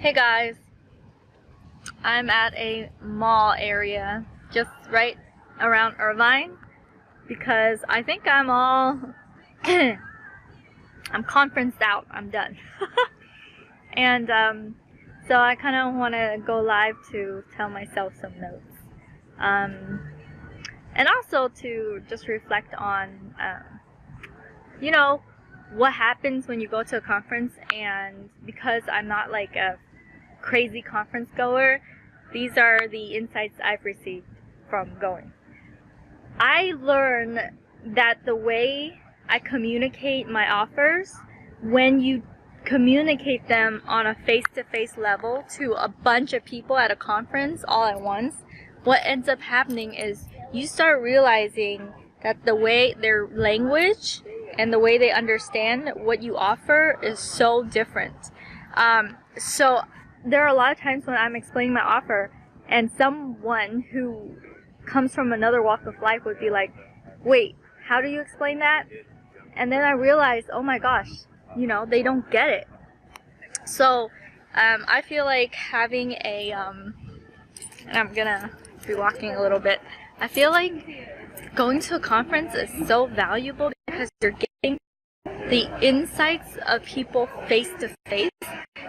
Hey guys, I'm at a mall area just right around Irvine because I think I'm all I'm conferenced out. I'm done. And so I kind of want to go live to tell myself some notes, and also to just reflect on you know, what happens when you go to a conference. And because I'm not like a crazy conference goer, these are the insights I've received from going. I learned that the way I communicate my offers, when you communicate them on a face-to-face level to a bunch of people at a conference all at once, what ends up happening is you start realizing that the way their language and the way they understand what you offer is so different. So there are a lot of times when I'm explaining my offer and someone who comes from another walk of life would be like, wait, how do you explain that? And then I realized, oh my gosh, you know, they don't get it. So I feel like having a, and I'm gonna be walking a little bit, I feel like going to a conference is so valuable because you're getting the insights of people face to face.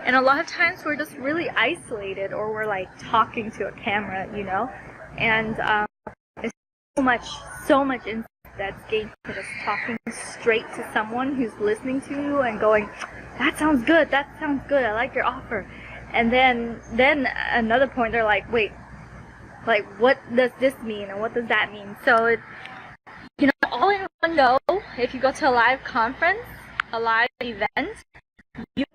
And a lot of times we're just really isolated, or we're like talking to a camera, you know? And it's so much insight that's gained from just talking straight to someone who's listening to you and going, that sounds good, I like your offer. And then another point, they're like, wait, like what does this mean and what does that mean? So it, you know, all in one go, if you go to a live conference, a live event, you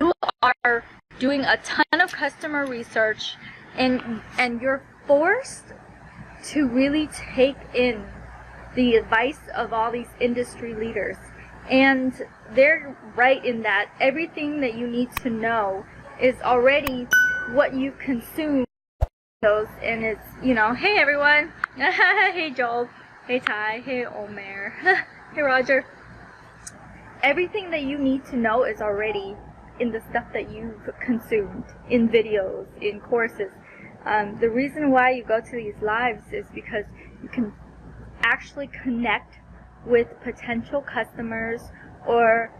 are doing a ton of customer research, and you're forced to really take in the advice of all these industry leaders. And they're right in that everything that you need to know is already what you consume. And it's, you know, hey everyone, hey Joel, hey Ty, hey Omer, hey Roger. Everything that you need to know is already in the stuff that you've consumed, in videos, in courses. The reason why you go to these lives is because you can actually connect with potential customers or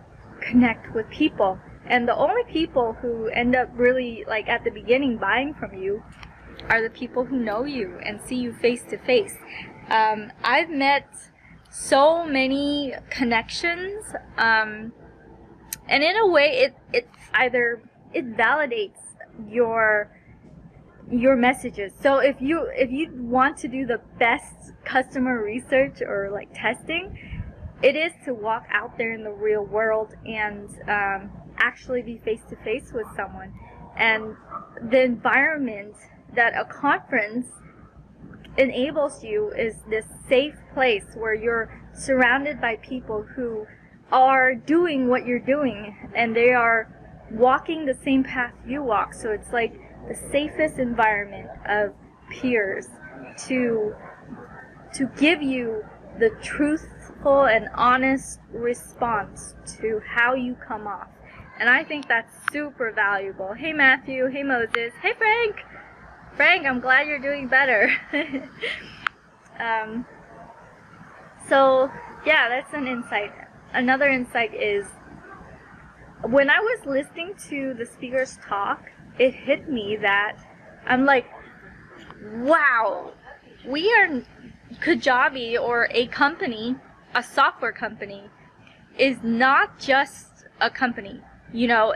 connect with people. And the only people who end up really, like at the beginning, buying from you are the people who know you and see you face to face. I've met so many connections, and in a way it validates your messages. So if you want to do the best customer research or like testing, it is to walk out there in the real world and actually be face to face with someone. And the environment that a conference enables you is this safe place where you're surrounded by people who are doing what you're doing, and they are walking the same path you walk. So it's like the safest environment of peers to give you the truthful and honest response to how you come off. And I think that's super valuable. Hey Matthew, hey Moses, hey Frank! Frank, I'm glad you're doing better. So yeah, that's an insight. Another insight is, when I was listening to the speakers talk, it hit me that I'm like, wow, Kajabi, or a company, a software company, is not just a company. You know,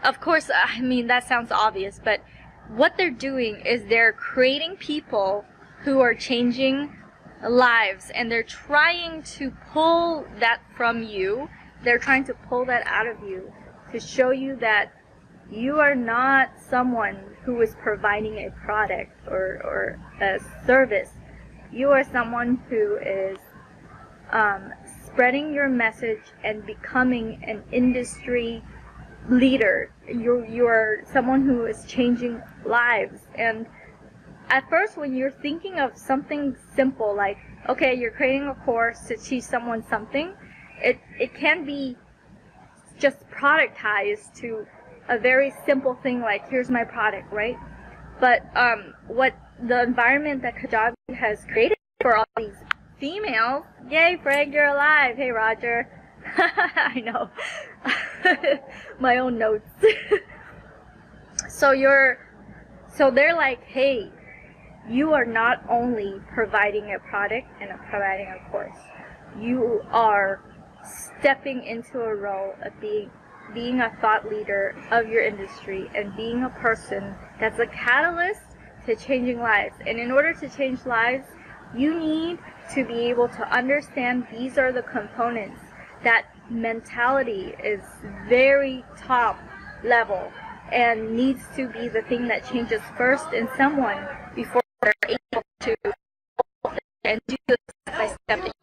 of course, I mean, that sounds obvious, but what they're doing is they're creating people who are changing lives, and they're trying to pull that from you. They're trying to pull that out of you to show you that you are not someone who is providing a product or a service. You are someone who is spreading your message and becoming an industry leader. You're someone who is changing lives. And at first, when you're thinking of something simple like, okay, you're creating a course to teach someone something, it can be just productized to a very simple thing like, here's my product, right? But what the environment that Kajabi has created for all these females, yay, Frank, you're alive. Hey, Roger. I know. My own notes. So they're like, hey, you are not only providing a product and providing a course. You are stepping into a role of being a thought leader of your industry and being a person that's a catalyst to changing lives. And in order to change lives, you need to be able to understand these are the components. That mentality is very top level and needs to be the thing that changes first in someone before they're able to and do the step-by-step that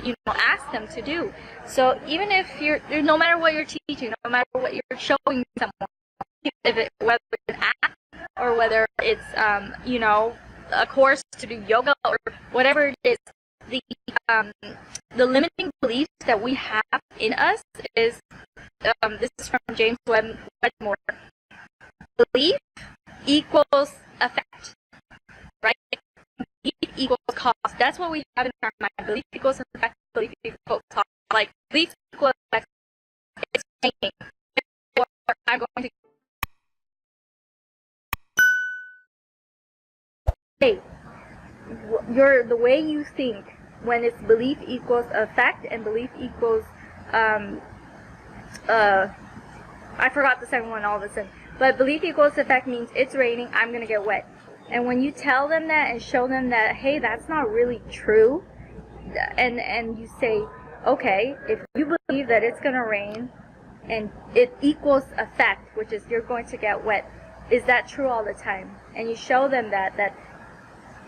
you ask them to do. So even if no matter what you're teaching, no matter what you're showing someone, whether it's an app or whether it's a course to do yoga or whatever it is, the limiting beliefs that we have in us is this is from James Wedmore. Belief equals effect, right? Belief equals cause. That's what we have in our mind. Belief equals effect. Belief equals cause. Like belief equals effect. It's changing. I'm going to. Hey, the way you think when it's belief equals effect and belief equals I forgot the second one all of a sudden. But belief equals effect means it's raining, I'm going to get wet. And when you tell them that and show them that, hey, that's not really true, and you say, okay, if you believe that it's going to rain and it equals effect, which is you're going to get wet, is that true all the time? And you show them that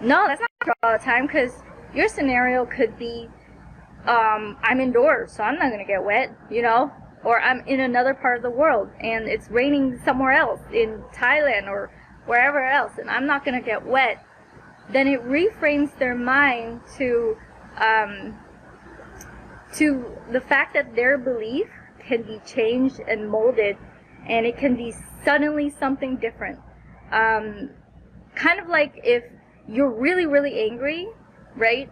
no, that's not true all the time, because your scenario could be, I'm indoors, so I'm not going to get wet, or I'm in another part of the world and it's raining somewhere else in Thailand or wherever else and I'm not going to get wet. Then it reframes their mind to the fact that their belief can be changed and molded, and it can be suddenly something different. Kind of like if you're really, really angry, right?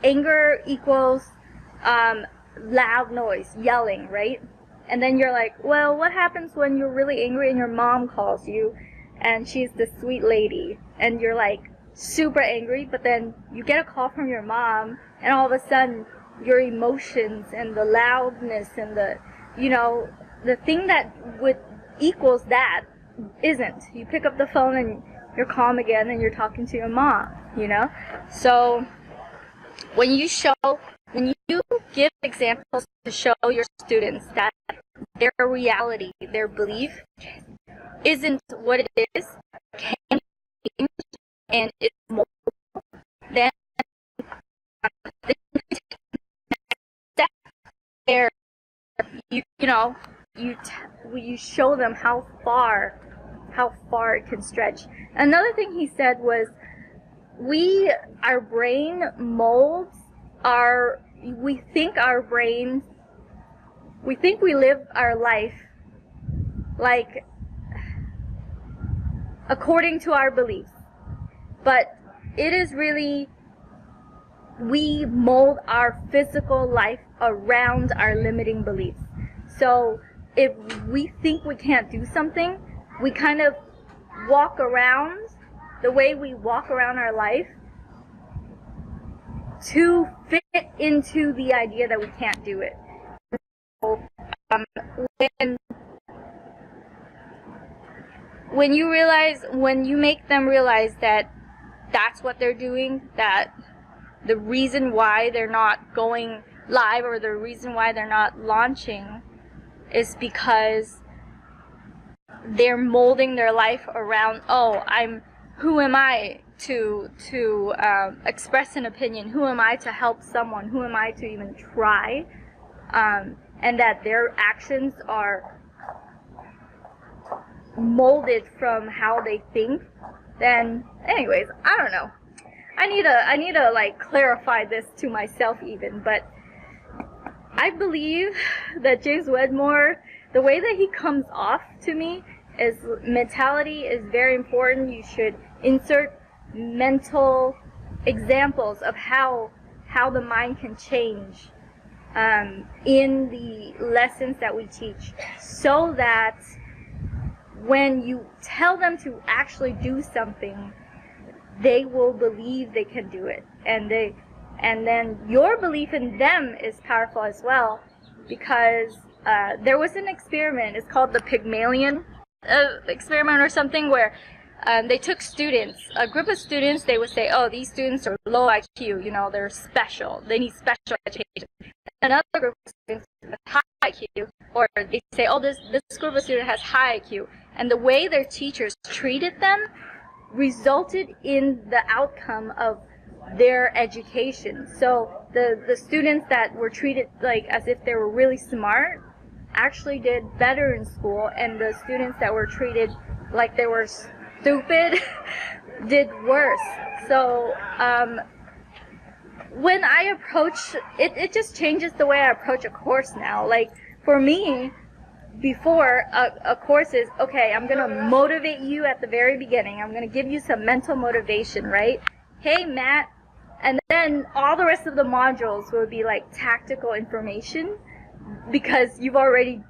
Anger equals loud noise, yelling, right? And then you're like, well, what happens when you're really angry and your mom calls you and she's the sweet lady and you're like super angry, but then you get a call from your mom and all of a sudden your emotions and the loudness and the thing that would equals that isn't. You pick up the phone and you're calm again and you're talking to your mom, So when you give examples to show your students that their reality, their belief isn't what it is, can change, and it's more, then there, you show them how far it can stretch. Another thing he said was, our brain molds we think we live our life like according to our beliefs, but it is really, we mold our physical life around our limiting beliefs. So if we think we can't do something, we kind of walk around the way we walk around our life to fit into the idea that we can't do it. When you make them realize that that's what they're doing, that the reason why they're not going live or the reason why they're not launching is because they're molding their life around, who am I to express an opinion? Who am I to help someone? Who am I to even try? And that their actions are molded from how they think. Then, anyways, I don't know. I need to like clarify this to myself even, but I believe that James Wedmore, the way that he comes off to me, mentality is very important. You should insert mental examples of how the mind can change in the lessons that we teach, so that when you tell them to actually do something, they will believe they can do it, and then your belief in them is powerful as well, because there was an experiment. It's called the Pygmalion experiment or something, where they took students, a group of students. They would say, oh, these students are low IQ, you know, they're special, they need special education. Another group of students with high IQ, or they say, oh, this group of students has high IQ. And the way their teachers treated them resulted in the outcome of their education. So the students that were treated like as if they were really smart actually did better in school, and the students that were treated like they were stupid did worse. So when I approach it, it just changes the way I approach a course now. Like for me, before a course is, okay, I'm gonna motivate you at the very beginning. I'm gonna give you some mental motivation, right? Hey, Matt. And then all the rest of the modules will be like tactical information, because you've already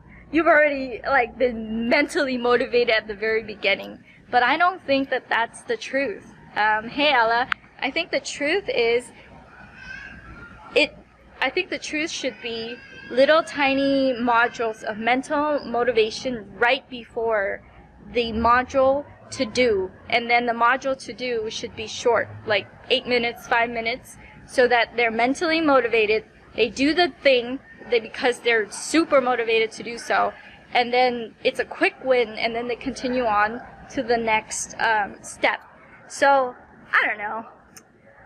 like been mentally motivated at the very beginning. But I don't think that that's the truth. Hey, Ella, I think the truth is I think the truth should be little tiny modules of mental motivation right before the module to do, and then the module to do should be short, like 8 minutes, 5 minutes, so that they're mentally motivated. They do the thing because they're super motivated to do so, and then it's a quick win, and then they continue on to the next step. So I don't know.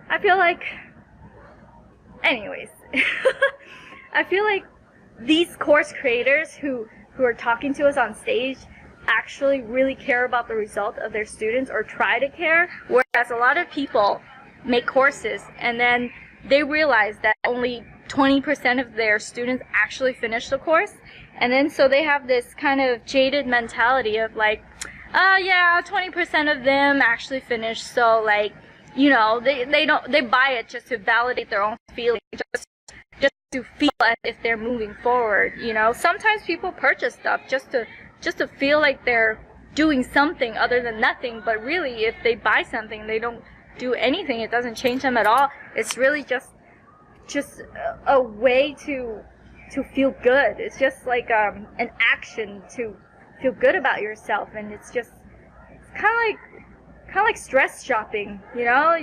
I feel like, anyways, I feel like these course creators who are talking to us on stage actually really care about the result of their students, or try to care, whereas a lot of people make courses and then they realize that only 20% of their students actually finish the course, and then so they have this kind of jaded mentality of like, yeah, 20% of them actually finish, so like, you know, they buy it just to validate their own feelings, just to feel as if they're moving forward. You know, sometimes people purchase stuff just to feel like they're doing something other than nothing, but really if they buy something, they don't do anything, it doesn't change them at all. It's really just a way to feel good. It's just like an action to feel good about yourself, and it's kind of like stress shopping, you know?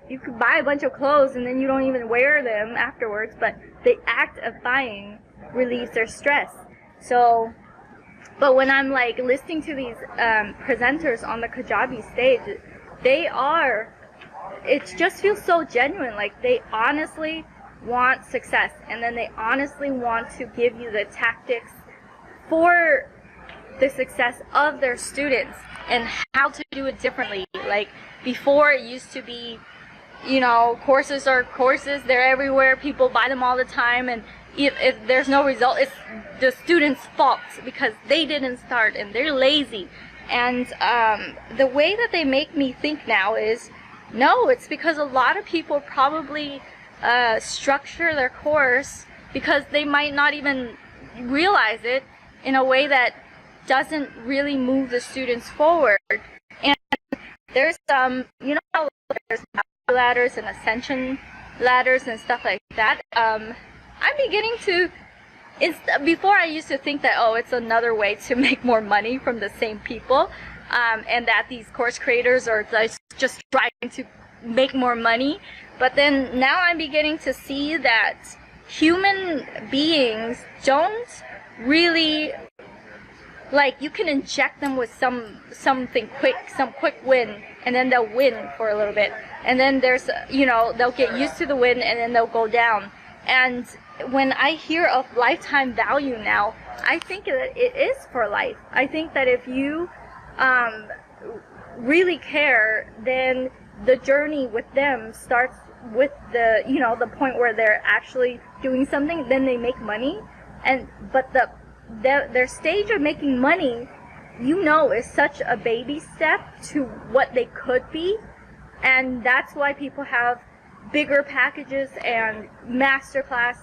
You could buy a bunch of clothes and then you don't even wear them afterwards, but the act of buying relieves their stress. So, but when I'm like listening to these presenters on the Kajabi stage, it just feels so genuine. Like they honestly want success, and then they honestly want to give you the tactics for the success of their students and how to do it differently. Like before, it used to be, you know, courses are courses, they're everywhere, people buy them all the time, and if there's no result, it's the students' fault because they didn't start and they're lazy. And the way that they make me think now is, no, it's because a lot of people probably structure their course because they might not even realize it in a way that doesn't really move the students forward. And there's you know, there's ladders and ascension ladders and stuff like that. I'm beginning to, before I used to think that, oh, it's another way to make more money from the same people, and that these course creators are just trying to make more money. But then now I'm beginning to see that human beings don't really, like, you can inject them with something quick, some quick win, and then they'll win for a little bit. And then there's, you know, they'll get used to the win and then they'll go down. And when I hear of lifetime value now, I think that it is for life. I think that if you really care, then the journey with them starts with the, you know, the point where they're actually doing something, then they make money. But their stage of making money you know, is such a baby step to what they could be. And that's why people have bigger packages and masterclass.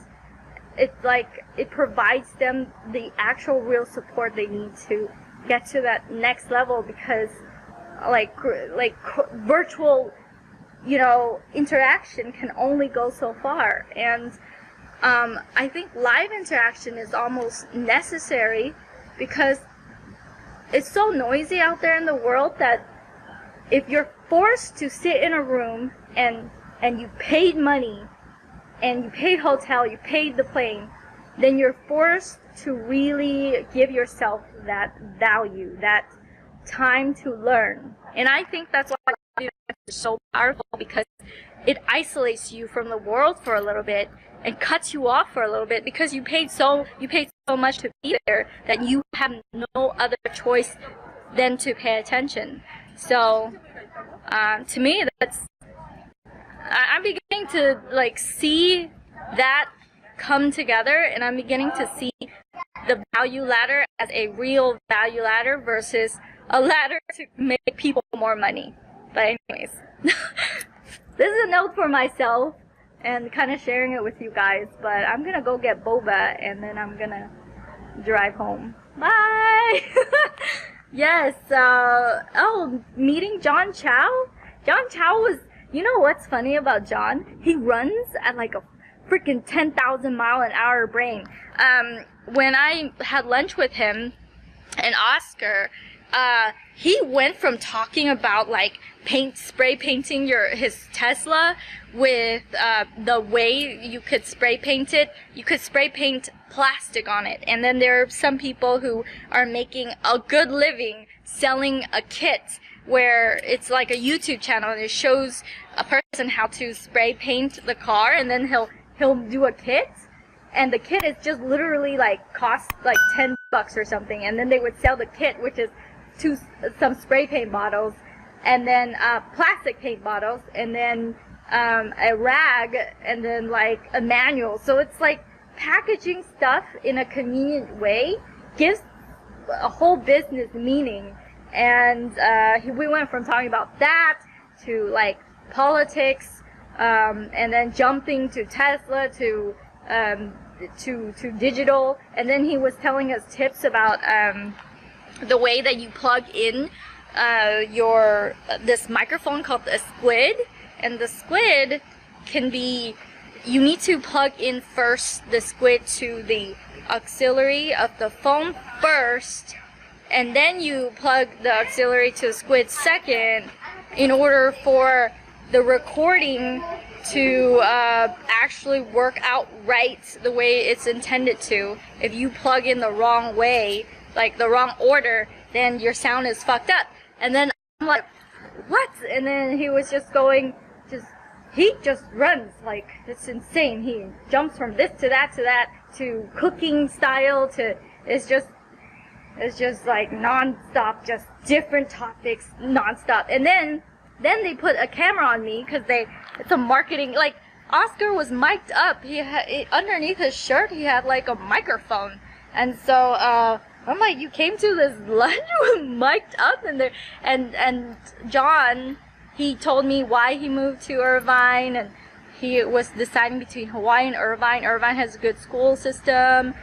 It's like it provides them the actual real support they need to get to that next level, because like virtual, you know, interaction can only go so far. And I think live interaction is almost necessary, because it's so noisy out there in the world that if you're forced to sit in a room and you paid money and you paid hotel, you paid the plane, then you're forced to really give yourself that value, that time to learn. And I think that's why it's so powerful, because it isolates you from the world for a little bit and cuts you off for a little bit, because you paid so much to be there that you have no other choice than to pay attention. So to me, I'm beginning to like see that come together, and I'm beginning to see the value ladder as a real value ladder versus a ladder to make people more money. But anyways, this is a note for myself and kind of sharing it with you guys. But I'm gonna go get boba and then I'm gonna drive home. Bye. Yes. Oh, meeting John Chow. John Chow was. You know what's funny about John? He runs at like a freaking 10,000 mile an hour brain. When I had lunch with him and Oscar, he went from talking about like spray painting his Tesla with the way you could spray paint it. You could spray paint plastic on it, and then there are some people who are making a good living selling a kit where it's like a YouTube channel and it shows a person how to spray paint the car, and then he'll do a kit, and the kit is just literally like cost like $10 or something, and then they would sell the kit, which is some spray paint bottles, and then plastic paint bottles, and then a rag, and then like a manual. So it's like packaging stuff in a convenient way gives a whole business meaning. And we went from talking about that to like politics, and then jumping to Tesla to digital, and then he was telling us tips about the way that you plug in this microphone called the Squid, and the Squid can be, you need to plug in first the Squid to the auxiliary of the phone first, and then you plug the auxiliary to the Squid second, in order for the recording to actually work out right the way it's intended to. If you plug in the wrong way, like the wrong order, then your sound is fucked up. And then I'm like, what? And then he was just going, he just runs like, it's insane. He jumps from this to that to cooking style to, it's just like non-stop, just different topics non-stop. And then they put a camera on me, because it's a marketing, like Oscar was mic'd up. Underneath his shirt he had like a microphone, and so I'm like, you came to this lunch with mic'd up in there. And John, he told me why he moved to Irvine, and he was deciding between Hawaii and Irvine. Irvine has a good school system.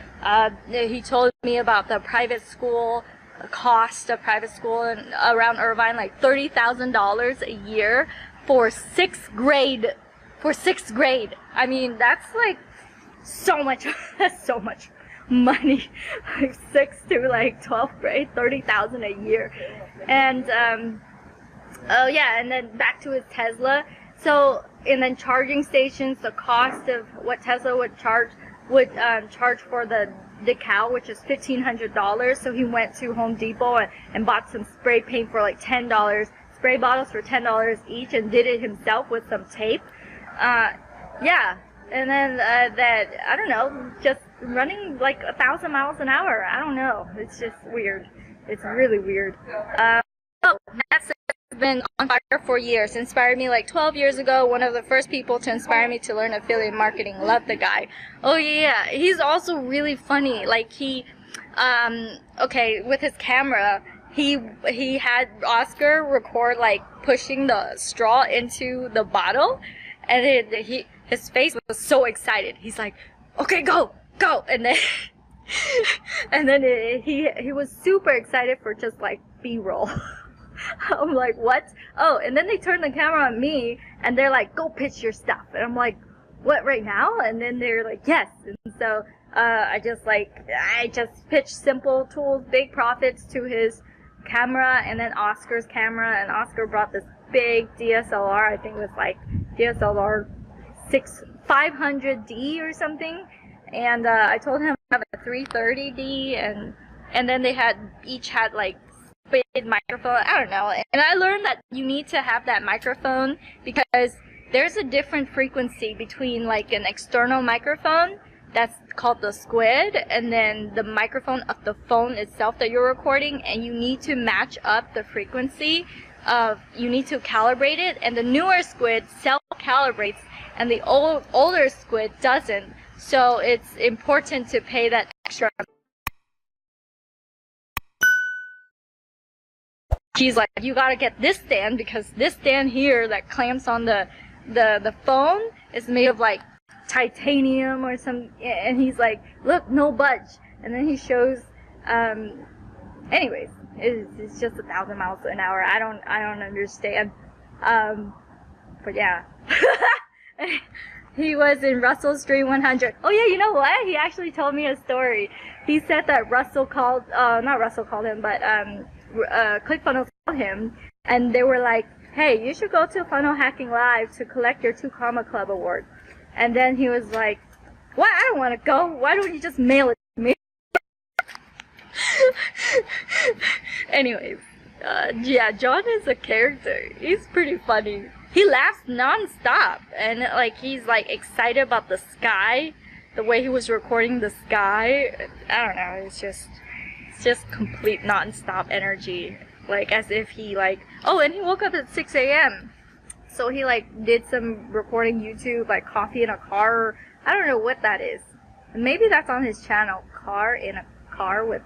He told me about the private school, cost of private school around Irvine, like $30,000 a year for sixth grade. I mean, that's like so much. That's so much money. Like 6th to like 12th grade, $30,000 a year. And oh yeah, and then back to his Tesla. So, and then charging stations, the cost of what Tesla would charge for the decal, which is $1,500. So he went to Home Depot and bought some spray paint for like $10, spray bottles for $10 each, and did it himself with some tape. Yeah, and then I don't know, just running like 1,000 miles an hour. I don't know. It's just weird. It's really weird. That's been on fire for years. Inspired me like 12 years ago. One of the first people to inspire me to learn affiliate marketing. Love the guy. Oh yeah, he's also really funny. Like he, okay, with his camera, he had Oscar record like pushing the straw into the bottle, and his face was so excited. He's like, "Okay, go!" And then he was super excited for just like B-roll. I'm like, what? Oh, and then they turned the camera on me, and they're like, "Go pitch your stuff." And I'm like, "What, right now?" And then they're like, "Yes." And so I just pitched Simple Tools Big Profits to his camera, and then Oscar's camera, and Oscar brought this big DSLR. I think it was like DSLR 500D or something. And I told him I have a 330D, and then they each had like big microphone. I don't know. And I learned that you need to have that microphone because there's a different frequency between like an external microphone that's called the squid, and then the microphone of the phone itself that you're recording, and you need to match up the frequency you need to calibrate it, and the newer squid self-calibrates, and the older squid doesn't. So it's important to pay that extra. He's like, "You gotta get this stand because this stand here that clamps on the phone is made of like titanium or some." And he's like, "Look, no budge." And then he shows. Anyways, it's just 1,000 miles an hour. I don't understand. But yeah. He was in Russell's Dream 100. Oh yeah, you know what? He actually told me a story. He said that Russell called, not Russell called him, but ClickFunnels called him, and they were like, "Hey, you should go to Funnel Hacking Live to collect your 2 Comma Club award." And then he was like, "What? I don't want to go. Why don't you just mail it to me?" Anyways, yeah, John is a character. He's pretty funny. He laughs non-stop, and like he's like excited about the sky, the way he was recording the sky. I don't know, it's just complete non-stop energy, like as if he like, oh, and he woke up at 6 a.m. So he like did some recording YouTube, like coffee in a car. I don't know what that is. Maybe that's on his channel, Car in a Car with,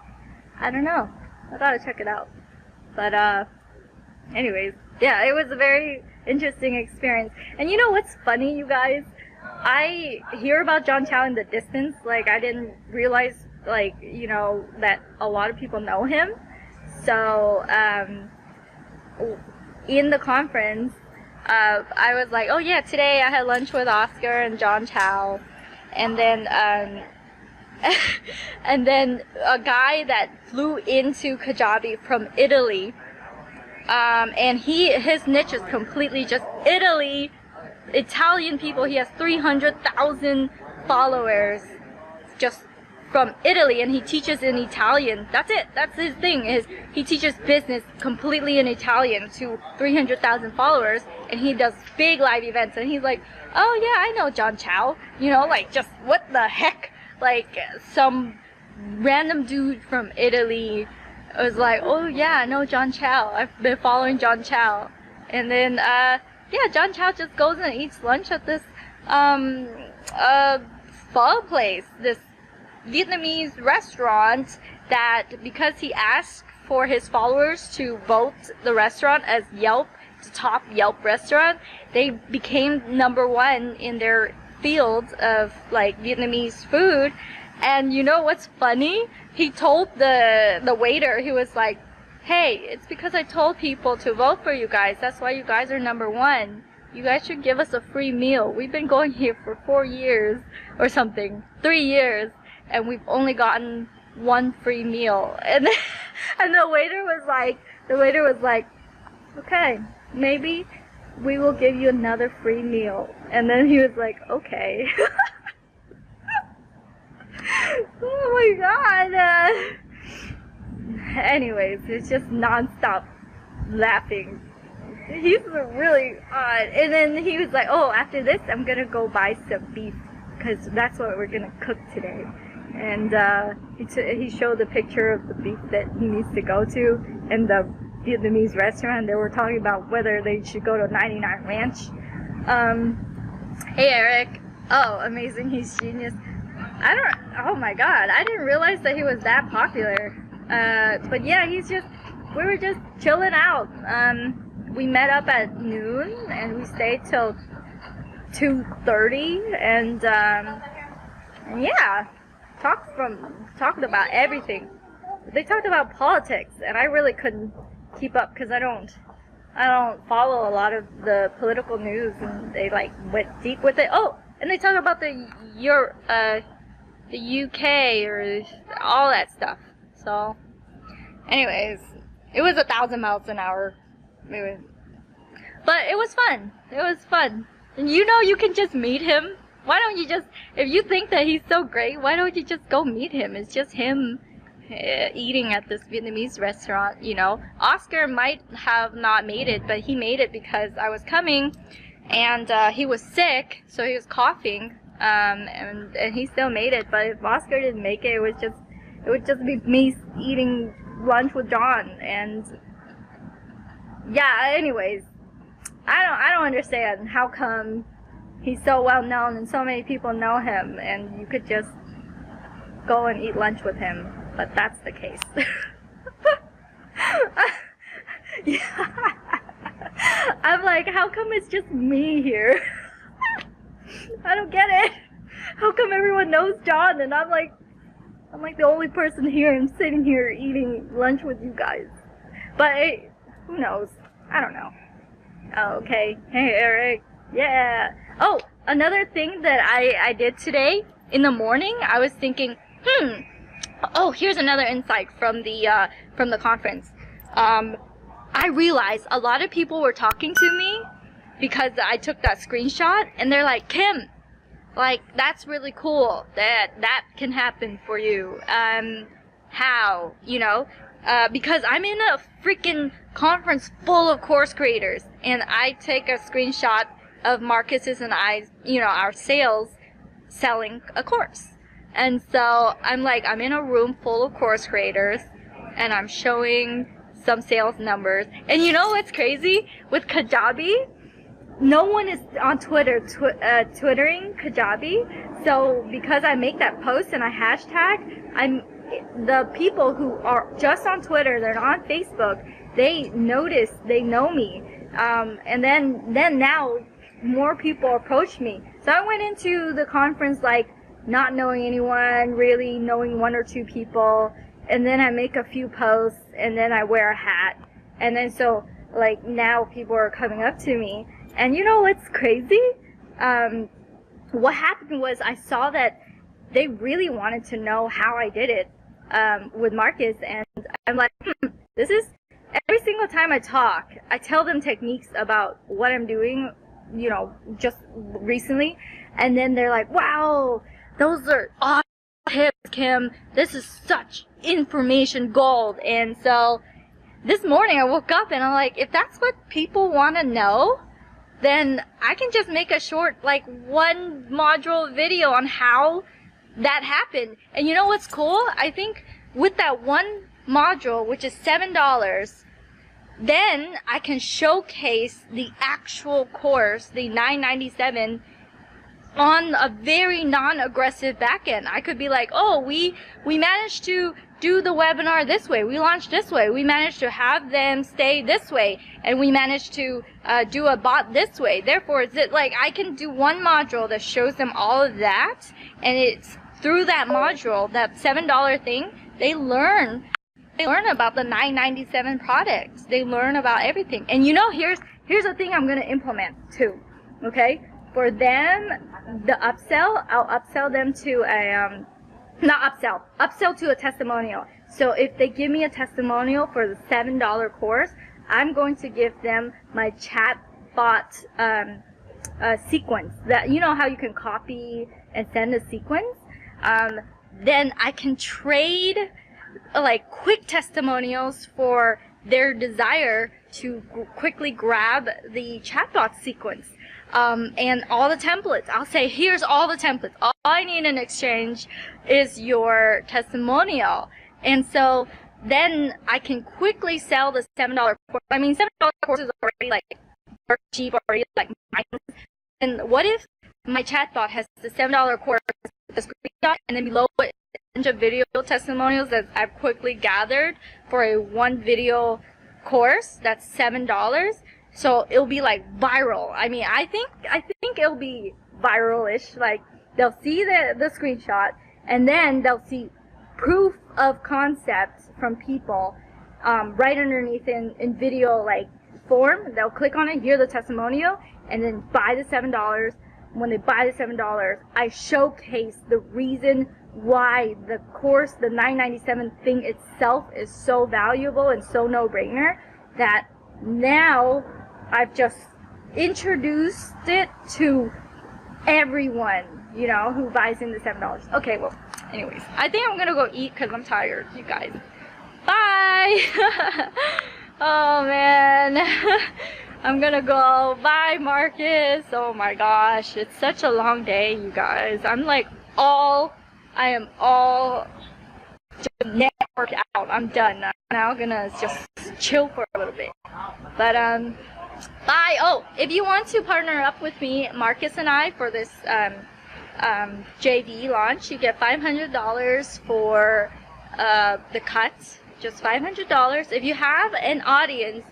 I don't know. I gotta check it out. But anyways, yeah, it was a very interesting experience. And you know what's funny, you guys? I hear about John Chow in the distance. Like, I didn't realize, like, you know, that a lot of people know him. So, in the conference, I was like, oh yeah, today I had lunch with Oscar and John Chow. And then, and then a guy that flew into Kajabi from Italy, and his niche is completely just Italy, Italian people. He has 300,000 followers just from Italy, and he teaches in Italian. That's it. That's his thing. He teaches business completely in Italian to 300,000 followers, and he does big live events. And he's like, oh yeah, I know John Chow. You know, like, just what the heck? Like, some random dude from Italy was like, oh yeah, I know John Chow. I've been following John Chow. And then, yeah, John Chow just goes and eats lunch at this, pho place, this Vietnamese restaurant that, because he asked for his followers to vote the restaurant as Yelp, the top Yelp restaurant, they became #1 in their field of like Vietnamese food. And you know what's funny? He told the waiter, he was like, hey, it's because I told people to vote for you guys. That's why you guys are #1. You guys should give us a free meal. We've been going here for 4 years or something, 3 years, and we've only gotten 1 free meal. And and the waiter was like, okay, maybe we will give you another free meal. And then he was like, okay. Oh my god. Anyways, it's just non-stop laughing. He's really odd. And then he was like, oh, after this I'm gonna go buy some beef, because that's what we're gonna cook today. And he showed a picture of the beef that he needs to go to in the Vietnamese restaurant. They were talking about whether they should go to 99 Ranch. Hey Eric. Oh, amazing, he's genius. Oh my god, I didn't realize that he was that popular. But yeah, he's we were just chilling out. We met up at noon and we stayed till 2:30, and yeah, talked about everything. They talked about politics, and I really couldn't keep up because I don't follow a lot of the political news, and they like went deep with it. Oh, and they talked about the UK or all that stuff. So, anyways, it was 1,000 miles an hour. But it was fun. It was fun. And you know, you can just meet him. Why don't you just, if you think that he's so great, why don't you just go meet him? It's just him eating at this Vietnamese restaurant, you know. Oscar might have not made it, but he made it because I was coming, and he was sick, so he was coughing, and he still made it. But if Oscar didn't make it, it would just be me eating lunch with John. And yeah, anyways, I don't understand how come he's so well known and so many people know him, and you could just go and eat lunch with him. But that's the case. Yeah. I'm like, how come it's just me here? I don't get it. How come everyone knows John and I'm like the only person here and sitting here eating lunch with you guys? But hey, who knows? I don't know. Oh, okay. Hey, Eric. Yeah. Oh, another thing that I did today in the morning, I was thinking, oh, here's another insight from the conference. I realized a lot of people were talking to me because I took that screenshot, and they're like, Kim, like, that's really cool that can happen for you. How? You know? Because I'm in a freaking conference full of course creators, and I take a screenshot of Marcus's and I's, you know, our sales selling a course. And so I'm like, I'm in a room full of course creators, and I'm showing some sales numbers. And you know what's crazy? With Kajabi, no one is on Twitter twittering Kajabi. So because I make that post and I hashtag, the people who are just on Twitter, they're not on Facebook, they notice, they know me. And then now more people approach me. So I went into the conference like not knowing anyone, really knowing one or two people, and then I make a few posts, and then I wear a hat, and then so like now people are coming up to me. And you know what's crazy? What happened was I saw that they really wanted to know how I did it with Marcus, and I'm like, this is every single time I talk, I tell them techniques about what I'm doing, you know, just recently, and then they're like, wow, those are awesome tips, Kim. This is such information gold. And so this morning I woke up and I'm like, if that's what people want to know, then I can just make a short, like, one module video on how that happened. And you know what's cool? I think with that one module, which is $7, then I can showcase the actual course, the $9.97, on a very non-aggressive backend. I could be like, oh, we managed to do the webinar this way, we launched this way, we managed to have them stay this way, and we managed to do a bot this way. Therefore, is it like I can do one module that shows them all of that, and it's through that module, that $7 thing, they learn about the $9.97 products. They learn about everything. And you know, here's the thing I'm gonna implement too. Okay? For them, the upsell, I'll upsell them to a upsell to a testimonial. So if they give me a testimonial for the $7 course, I'm going to give them my chatbot sequence. That, you know how you can copy and send a sequence? Then I can trade like quick testimonials for their desire to quickly grab the chatbot sequence. And all the templates. I'll say, here's all the templates. All I need in exchange is your testimonial. And so then I can quickly sell the $7 course. I mean, $7 course is already like cheap, already like mine. And what if my chatbot has the $7 course, the screenshot, and then below it of video testimonials that I've quickly gathered for a one video course that's $7. So it'll be like viral. I mean, I think it'll be viral-ish. Like, they'll see the screenshot, and then they'll see proof of concept from people right underneath in video like form. They'll click on it, hear the testimonial, and then buy the $7. When they buy the $7, I showcase the reason why the course, the $9.97 thing itself, is so valuable and so no-brainer that now I've just introduced it to everyone, you know, who buys in the $7. Okay, well, anyways, I think I'm gonna go eat because I'm tired, you guys. Bye! Oh, man. I'm gonna go. Bye, Marcus. Oh, my gosh. It's such a long day, you guys. I am all just networked out. I'm done. I'm now gonna just chill for a little bit. But, bye. Oh, if you want to partner up with me, Marcus and I, for this JV launch, you get $500 for the cut. Just $500. If you have an audience,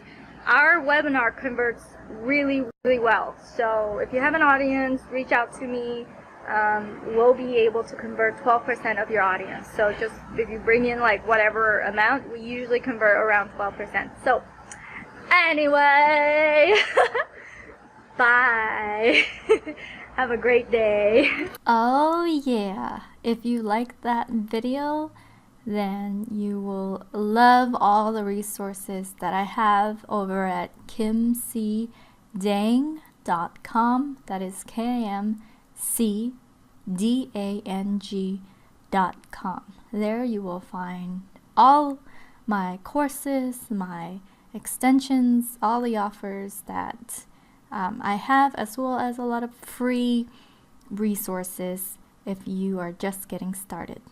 our webinar converts really, really well. So if you have an audience, reach out to me. We'll be able to convert 12% of your audience. So just if you bring in like whatever amount, we usually convert around 12%. So anyway, bye. Have a great day. Oh yeah, if you liked that video, then you will love all the resources that I have over at kimcdang.com. That is KIMCDANG.com. There you will find all my courses, my extensions, all the offers that I have, as well as a lot of free resources if you are just getting started.